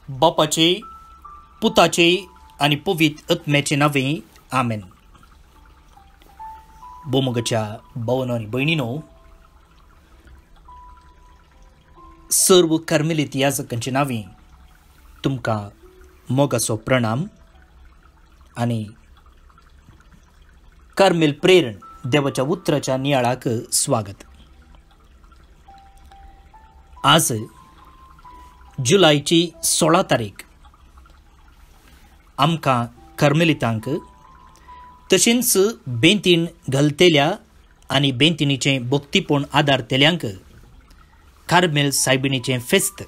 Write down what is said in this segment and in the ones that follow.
बापाचे, पुताचे आणि पवित्र आत्म्याचे नावे आमेन. बोमगच्या भावांनो आणि बहिणींनो, सर्व कार्मेलीत याजकांचे नावे तुमका मोगाचो प्रणाम आणि कार्मेल प्रेरण देवाच्या उतराच्या नियाळाक स्वागत. आज जुलैची 16 तारीख आमकां कार्मेलितांक तशेंच बेंतीन घालतेल्या आनी बेंतिनीचें भक्तीपण आदारतेल्यांक कार्मेल सायबिणीचें फेस्त.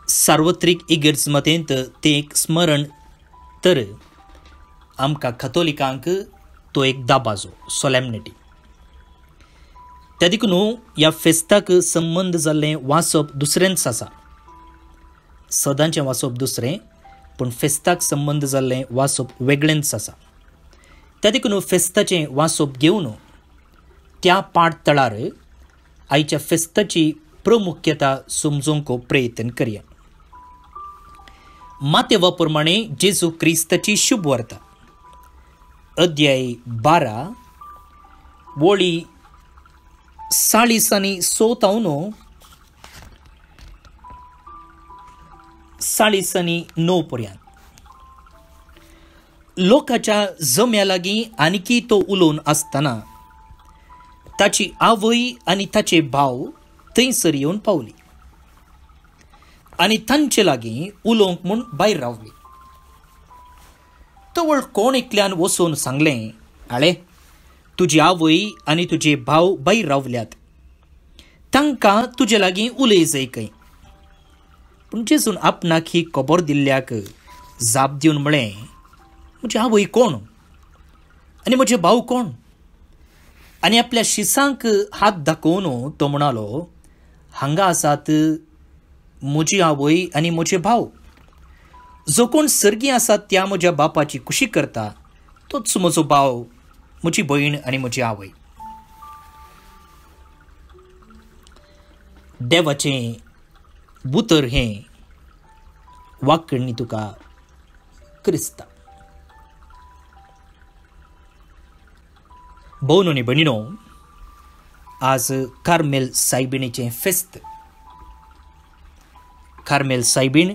सार्वत्रिक इगर्ज मतेंत तें एक स्मरण तर आमकां कथोलिकांक तो एक दाबाजो सोलेमनिटी. त्या देखून ह्या फेस्ताक संबंध जाल्लें वाचप दुसरेंच आसा. सदांचें वाचप दुसरें, पूण फेस्ताक संबंध जाल्लें वाचप वेगळेंच आसा. त्या देखून फेस्ताचें वाचप घेवन त्या पाठतळार आयच्या फेस्ताची प्रमुख्यता समजूंक प्रयत्न करया. मातेवा प्रमाणे जेजू क्रिस्ताची शुभ वार्ता, अध्याय 12 वळी 40 आनी 7 40 आनी 9 पर्यंत. लोकांच्या जम्या लागीं आनीकी तो उलोवन आसतना ताची आवय आनी ताचे भाव थंयसर येवन पावली आनी तांचे लागीं उलोवंक म्हूण भायर रावली. तवळ कोण एकल्यान वचून सांगलें, आळे तुजी आवय आनी तुजे भाव भायर रावल्यात, तांकां तुजे लागीं उलय जायकय. पूण जेजून आपणाक ही खबर दिल्ल्याक जाप दिवन म्हळें, म्हजी आवय कोण आनी म्हजे भाव कोण? आनी आपल्या शिसांक हात दाखोवन तो म्हणालो, हांगा आसात म्हजी आवय आनी म्हजे भाव. जो कोण सर्गी आसात त्या म्हज्या बापाची कुशी करता, तोच म्हजो भाव, म्हजी भयण आनी म्हजी आवय. देवाचें बुतर हें वाक्कणी तुका क्रिस्ता. भावनो आनी भयणीनो, आज कार्मेल सायबिणीचें फेस्त. कार्मेल सायबीण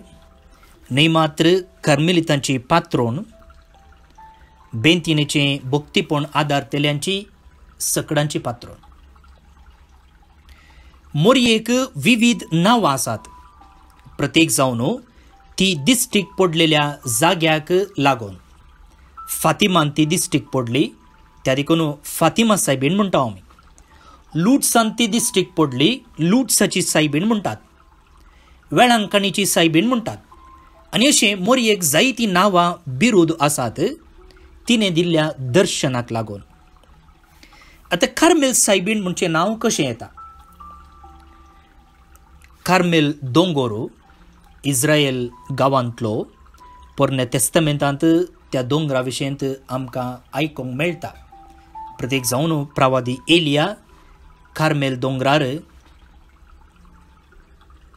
न्हय मात्र कार्मेलितांची पात्रोण, बेंतिनीचें भक्तीपण आदारतेल्यांची सकडांची पात्रोण. मोरयेक विविध नांवां आसात. प्रत्येक जावन ती दिश्टीक पडलेल्या जाग्याक लागून. फातिमान ती दिश्टीक पडली, त्या देखून फातिमा सायबीण म्हणटा आमी. लुट्सान ती दिश्टीक पडली, लुट्साची सायबीण म्हणटात. वेळांकणीची सायबीण म्हणटात. आनी अशें मोरयेक जायतीं नांवां बिरूद आसात तिणें दिल्ल्या दर्शनाक लागून. आतां कार्मेल सायबीण म्हणचें नांव कशें येता? कार्मेल दोंगर इस्रायल गांवांतलो पोरण्या तेस्तामेंतांत त्या दोंगरा विशयंत आमकां आयकूंक मेळटा. प्रत्येक जावन प्रवादी एलिया कार्मेल दोंगरार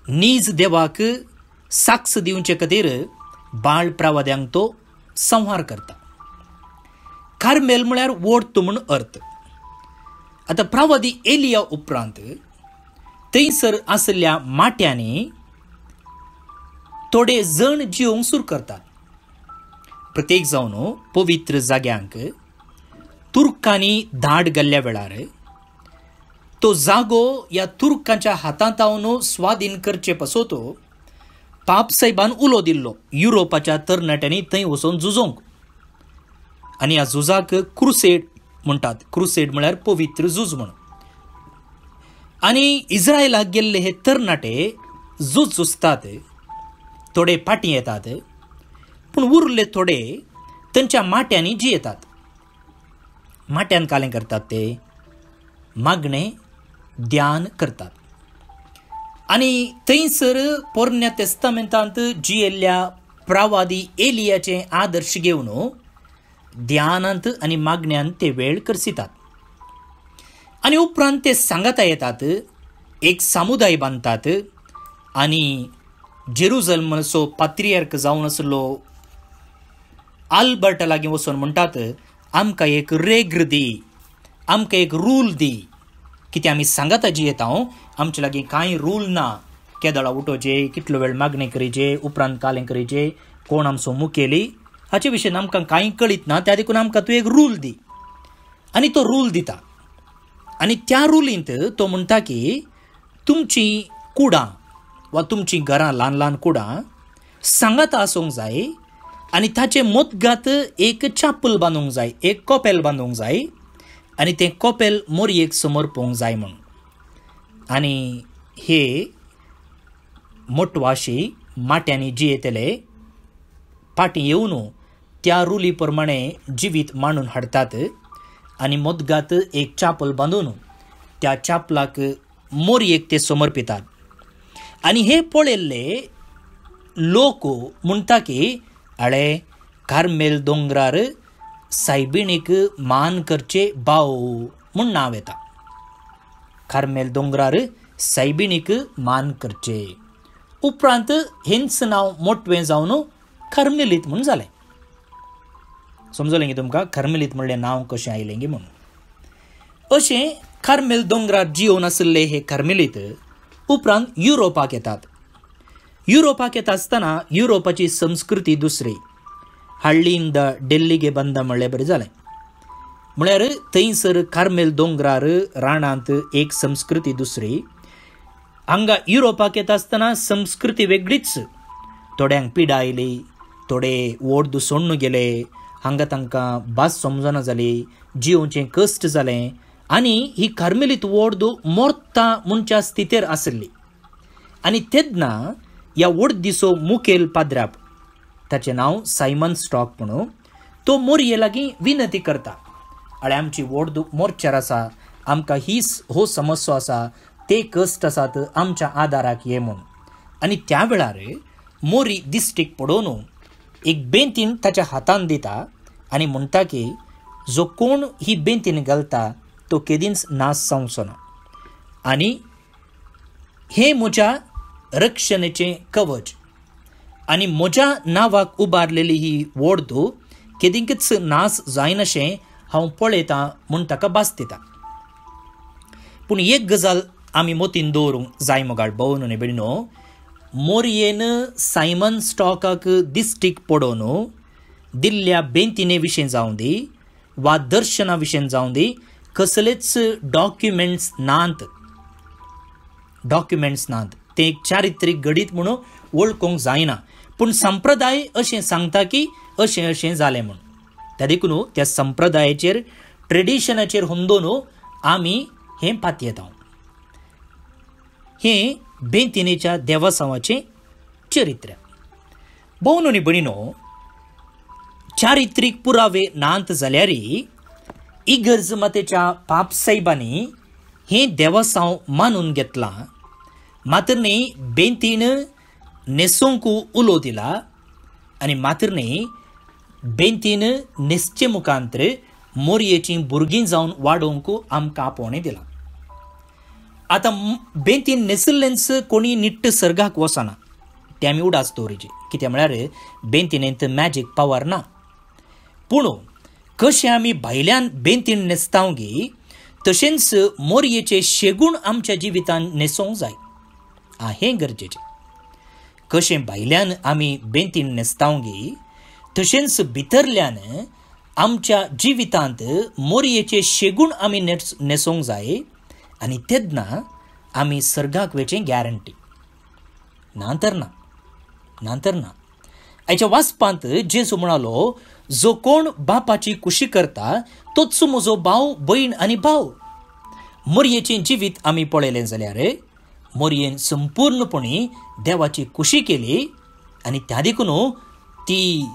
नीज देवाक साक्ष दिवचे खातीर बाळ प्रवाद्यांक तो संहार करता. कार्मेल म्हळ्यार वोर्त म्हूण अर्थ. आतां प्रवादी एलिया उपरांत थंयसर आसल्या माट्यांनी थोडे जण जिवंक सुरू करतात. प्रत्येक जावन पवित्र जाग्यांक तुर्कांनी धाड घाल्ल्या वेळार तो जागो ह्या तुर्कांच्या हातांत आवन स्वाधीन करचे पासत पाप साहेबान उलो दिल्लो युरोपाच्या तरणाट्यांनी थंय वचून झुजोंक. आनी ह्या झुजाक क्रुसेड म्हणटात. क्रुसेड म्हळ्यार पवित्र झूज म्हणून. आनी इस्रायलाक गेल्ले हे तरणाटे झुजतात. थोडे फाटीं येतात, पूण उरले थोडे तांच्या माट्यांनी जियेतात. माट्यान कालें करतात ते मागणें ध्यान करतात. आनी थंयसर पोरण्या तेस्तामेंतांत जियेल्ल्या प्रवादी एलियाचे आदर्श घेवन ध्यानांत आनी मागण्यांत ते वेळ करसितात. आनी उपरांत ते सांगता येतात, एक समुदाय बांदतात आनी जेरुझलम असो पात्रियार्क जावन आसलो आल्बर्ट लागीं वचून म्हणटात, आमकां एक रेग्र दी, आमकां एक रूल दी, कितें आमी सांगात ताजी येता आमचे लागीं कांय रूल ना, केदळा उठोवचे, कितलो वेळ मागणी करीचे, उपरांत कालें करीचे, कोण आमचो मुखेली, हाचे विशीं आमकां कांय कळीत ना, त्या देखून आमकां तूं एक रूल दी. आनी तो रूल दिता. आनी त्या रुलींत तो म्हणटा की तुमचीं कुडां वा तुमचीं घरां ल्हान ल्हान कुडां सांगात आसूंक जाय आनी ताचे मदगात एक चापल बांदूंक जाय, एक कोपेल बांदूंक जाय आनी तें कोपेल मोरयेक समोर पळोवंक जाय म्हूण. आनी हे मोटवाशी माट्यांनी जी येतले फाटीं येवन त्या रुली प्रमाणे जिवीत मांडून हाडटात आनी मदगात एक चापल बांदून त्या चापलाक मोरयेक ते समर्पितात. आनी हे पळयल्ले लोक म्हणटा की अळे कार्मेल दोंगरार सायबिणीक मान करचे भाव म्हूण नांव येता. कार्मेल दोंगरार सायबिणीक मान करचे. उपरांत हेंच नांव मोटवें जावन कार्मेलीत म्हूण जालें. समजलें गे तुमकां कार्मेलीत म्हणलें नांव कशें आयलें गे म्हणून. अशें कार्मेल दोंगरार जिवन आशिल्ले हे कार्मेलीत उपरांत युरोपाक येतात. युरोपाक येता आसतना युरोपाची संस्कृती दुसरी. हळ्ळींद डेल्लीगे बंद म्हणलें बरें जालें. म्हळ्यार थंयसर कार्मेल दोंगरार राणांत एक संस्कृती दुसरी. हांगा युरोपाक येता आसतना संस्कृती वेगळीच. थोड्यांक पिडा आयली, थोडे व्हड दुसोण्ण गेले, हांगा तांकां भास समजना जाली, जिवचें कश्ट जालें आनी ही कार्मेलीत व्हड मोरता म्हणच्या स्थितीर आसली. आनी तेन्ना ह्या व्हड दिसो मुखेल पाद्राप, ताचें नांव सायमन स्टॉक म्हणून, तो मोरये लागीं विनंती करता, अळे आमची व्हड मोर्चार आसा, आमकां हो समस्या आसा, ते कश्ट आसात, आमच्या आदाराक ये म्हूण. आनी त्या वेळार मोरी दिश्टीक पडोवन एक बेंतीन ताच्या हातान दिता आनी म्हणटा की जो कोण ही बेंतीन घालता तो केदींच नाश जावचो ना आनी हे म्हज्या रक्षणेचें कवच आनी म्हज्या नांवाक उबारलेली ही वोर्दू केदींच नाश जायनाशें हांव पळयतां म्हूण ताका भास दिता. पूण एक गजाल आमी मतीन दवरूंक जाय मोगाळ भोवन न्ही बेडनो, मोरयेन सायमन स्टॉकाक दिश्टीक पडोवन दिल्ल्या बेंतिने विशीं जावं दी वा दर्शना विशीं जावं दी कसलेच डॉक्युमेंट्स नात. तें एक चारित्रीक घडीत म्हणून वळखूंक जायना. पूण संप्रदाय अशें सांगता की अशें जालें म्हूण. त्या देखून त्या संप्रदायाचेर ट्रेडिशनाचेर हुंदोन आमी हें पातयेता. हें बेंतिनेच्या देवासांवाचें चरित्र. भोवन न्ही भणिनो, चारित्रीक पुरावे नात जाल्यारय इगर्ज मातेच्या पाप साहेबांनी हें देवासांव मानून घेतलां. मात्र न्ही बेंतीन न्हेसोंक उलो दिला आनी मात्र न्ही बेंतीन न्हेसचे मुखांतर मोरयेचीं भुरगीं जावन वाडोवंक आमकां आपोवणें दिलां. आतां बेंतीन न्हेसल्लेंच कोणी निट्ट सर्गाक वचना, तें आमी उडास दवरचें. कित्याक म्हळ्यार बेंतिनेंत मॅजीक पावर ना. पूण कशें आमी भायल्यान बेंतीन न्हेसतांव गी तशेंच मोरयेचे शेगूण आमच्या जिवितांत न्हेसोंक जाय. हें गरजेचें. कशें भायल्यान आमी बेंतीन न्हेसतांव गी तशेंच भितरल्यान आमच्या जिवितांत मोरयेचे शेगूण आमी न्हेसोंक जाय आनी तेन्ना आमी सर्गाक वेचें गॅरंटी. नांतर ना. हाच्या वाचपांत जेजू म्हणालो, जो कोण बापाची कुशी करता तोच म्हजो भाव, भयण आनी भाव. मोरयेचें जिवीत आमी पळयलें जाल्यार मोरयेन संपूर्णपणी देवाची कुशी केली आनी त्या देखून ती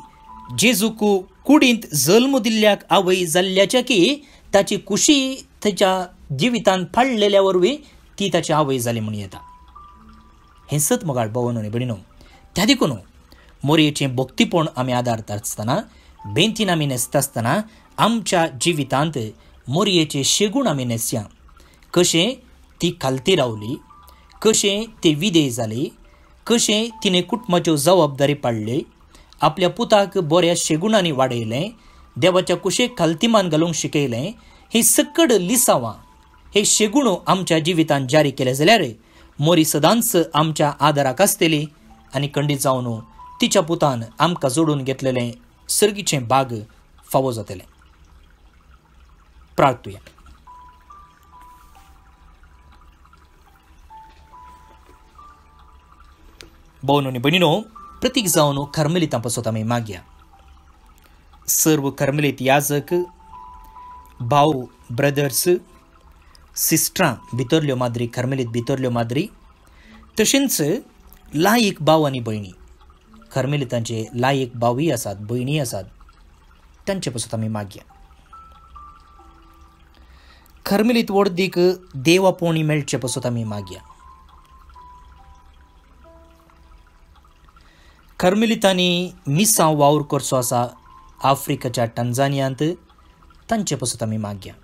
जेजूक कुडींत जल्म दिल्ल्याक आवय जाल्ल्याच्या की ताची कुशी ताच्या जिवितांत फाळलेल्या वरवीं ती ताची आवय जाली म्हूण येता. हें सत मोगाळ भोवन न्ही भणिनो. त्या देखून मोरयेचें भक्तीपण आमी आदारता आसतना, बेंतीन आमी न्हेसता आसतना आमच्या जिवितांत मोरयेचे शेगूण आमी न्हेसया. कशें ती खालती रावली, कशें ती विदेय जाली कशें तिणें कुटुंबाच्यो जबाबदारी पाडले, आपल्या पुताक बऱ्या शेगुणांनी वाडयलें, देवाच्या कुशेक खालतिमान घालूंक शिकयलें, ही सकड लिसांवां हे शेगुणो आमच्या जिवितांत जारी केले जाल्यार मोरी सदांच आमच्या आदाराक आसतली आनी खंडीत जावन तिच्या पुतान आमकां जोडून घेतलेलें सर्गीचें भाग फावो जातलें. प्रार्थुया. भावनो आनी भयणीनो, प्रतीक जावन कर्मेलितां पासत आमी मागया. सर्व कर्मेलीत याजक, भाव, ब्रदर्स, सिस्टरां भितरल्यो माद्री, कर्मेलीत भितरल्यो माद्री, तशेंच लायक भाव आनी भयणी, कर्मेलितांचे लायक भावय आसात, भयणी आसात, तांचे पासत आमी मागया. कर्मेलीत वर्दीक देवापोवणी मेळचे पासत आमी मागया. कर्मेलितांनी मिसांव वावर करचो आसा आफ्रिकाच्या टांझानियांत, तांचे पासत आमी मागया.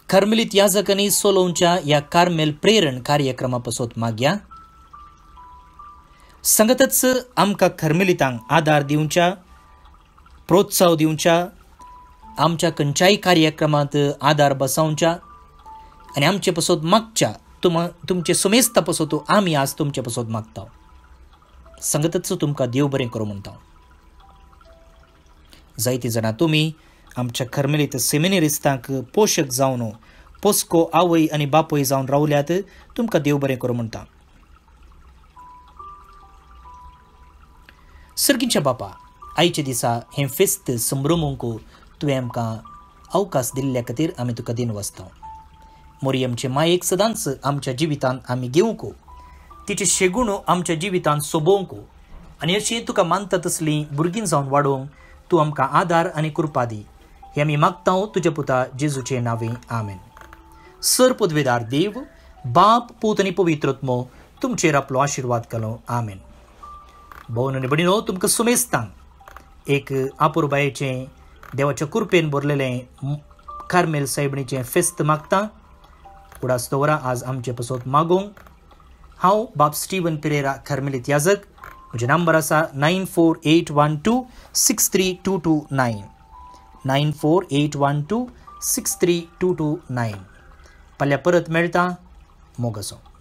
कर्मेलीत याजकांनी सोलोवच्या ह्या कार्मेल प्रेरण कार्यक्रमा पासत मागया. संगतच आमकां कर्मेलितांक आदार दिवच्या, प्रोत्साह दिवच्या, आमच्या खंयच्याय कार्यक्रमांत आदार बसावच्या आनी आमचे पासत मागच्या. तुमचे सुमेस्ता पासत आमी आज तुमचे पासत मागता. संगतच तुमकां देव बरें करूं म्हणटा. जायतीं जाणां तुमी आमच्या कर्मेलीत सेमिनेरिस्तांक पोशक जावन पोस्को आवय आनी बापय जावन रावल्यात. तुमकां देव बरें करूं म्हणटा. सर्गीच्या बापा, आयचे दिसा हें फेस्त संभ्रमूंक तुवें आमकां अवकाश दिल्ल्या खातीर आमी तुका दिन वचता. मोरयमचे मायेक सदांच आमच्या जिवितांत आमी घेवंक, तिचे शेगूण आमच्या जिवितांत सोबोवंक आनी अशीं तुका मानता तसलीं भुरगीं जावन वाडोवंक तूं आमकां आदार आनी कृपा दी. हें आमी मागता तुज्या पुता जेजूचे नांवें. आमेन. सर पदवेदार देव, बाप, पूत आनी पवित्रत्मो तुमचेर आपलो आशिर्वाद घालो. आमेन. भोवन आनी भयणीनो, तुमकां सुमेस्तांक एक आपुरबायेचें देवाच्या कृपेन भरलेलें कार्मेल सायबणीचें फेस्त मागता. उडास दवरा आज आमचे पासत मागोवंक. हांव बाब स्टीवन पेरेरा, कार्मेलीत याजक. म्हजें नंबर आसा 9481263229 9481263229. फाल्यां परत मेळटा. मोग आसूं.